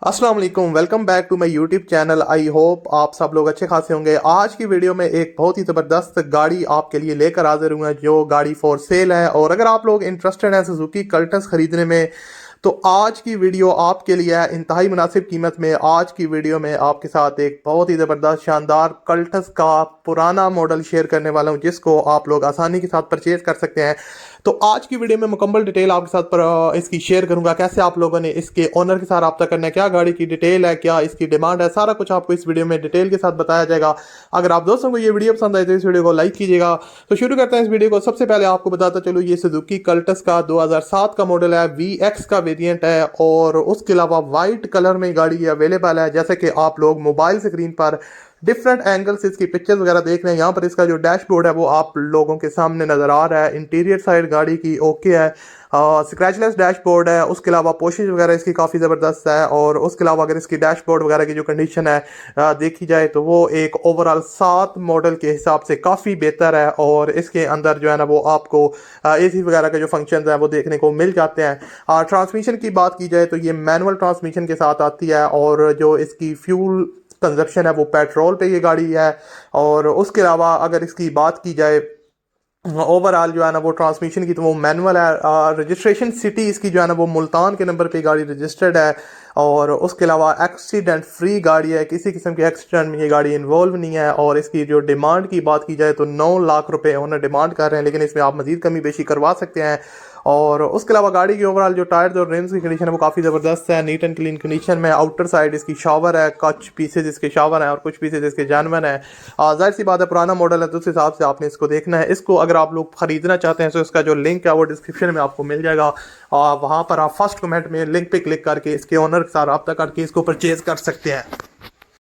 अस्सलाम वालेकुम, welcome back to my YouTube channel. I hope आप सब लोग अच्छे खासे होंगे। आज की वीडियो में एक बहुत ही ज़बरदस्त गाड़ी आपके लिए लेकर हाजिर हुआ जो गाड़ी फॉर सेल है। और अगर आप लोग इंटरेस्टेड हैं सुजुकी कल्टस खरीदने में तो आज की वीडियो आपके लिए है इंतहाई मुनासिब कीमत में। आज की वीडियो में आपके साथ एक बहुत ही ज़बरदस्त शानदार कल्टस का पुराना मॉडल शेयर करने वाला हूं जिसको आप लोग आसानी के साथ परचेज कर सकते हैं। तो आज की वीडियो में मुकम्मल डिटेल आपके साथ इसकी शेयर करूंगा, कैसे आप लोगों ने इसके ओनर के साथ रब्ता करना है, क्या गाड़ी की डिटेल है, क्या इसकी डिमांड है, सारा कुछ आपको इस वीडियो में डिटेल के साथ बताया जाएगा। अगर आप दोस्तों को ये वीडियो पसंद आए तो इस वीडियो को लाइक कीजिएगा। तो शुरू करते हैं इस वीडियो को। सबसे पहले आपको बताता चलो ये सुजुकी कल्टस का 2007 का मॉडल है, VX का वेरिएंट है और उसके अलावा वाइट कलर में गाड़ी अवेलेबल है। जैसे कि आप लोग मोबाइल स्क्रीन पर डिफरेंट एंगल से इसकी पिक्चर्स वगैरह देख रहे हैं। यहाँ पर इसका जो डैशबोर्ड है वो आप लोगों के सामने नजर आ रहा है। इंटीरियर साइड गाड़ी की ओके है, स्क्रैचलेस डैशबोर्ड है। उसके अलावा पोशिश वगैरह इसकी काफ़ी ज़बरदस्त है। और उसके अलावा अगर इसकी डैशबोर्ड वगैरह की जो कंडीशन है देखी जाए तो वो एक ओवरऑल 7 मॉडल के हिसाब से काफ़ी बेहतर है। और इसके अंदर जो है ना वो आपको AC वगैरह के जो फंक्शन हैं वो देखने को मिल जाते हैं। ट्रांसमिशन की बात की जाए तो ये मैनुअल ट्रांसमिशन के साथ आती है और जो इसकी फ्यूल कंजप्शन है वो पेट्रोल पे ये गाड़ी है। और उसके अलावा अगर इसकी बात की जाए ओवरऑल जो है ना वो ट्रांसमिशन की तो वो मैनुअल है। रजिस्ट्रेशन सिटी इसकी जो है ना वो मुल्तान के नंबर पे गाड़ी रजिस्टर्ड है। और उसके अलावा एक्सीडेंट फ्री गाड़ी है, किसी किस्म के एक्सीडेंट में ये गाड़ी इन्वॉल्व नहीं है। और इसकी जो डिमांड की बात की जाए तो 9 लाख रुपए ओनर डिमांड कर रहे हैं, लेकिन इसमें आप मजीद कमी बेशी करवा सकते हैं। और उसके अलावा गाड़ी की ओवरऑल जो टायर्स और रिम्स की कंडीशन है वो काफ़ी ज़बरदस्त है, नीट एंड क्लीन कंडीशन में। आउटर साइड इसकी शावर है, कुछ पीसेज इसके शावर हैं और कुछ पीसेज इसके जानवर हैं। जाहिर सी बात है पुराना मॉडल है तो उस हिसाब से आपने इसको देखना है। इसको अगर आप लोग खरीदना चाहते हैं तो इसका जो लिंक है वो डिस्क्रिप्शन में आपको मिल जाएगा। वहाँ पर आप फर्स्ट कमेंट में लिंक पे क्लिक करके इसके ओनर के साथ रब्ता करके इसको परचेज कर सकते हैं।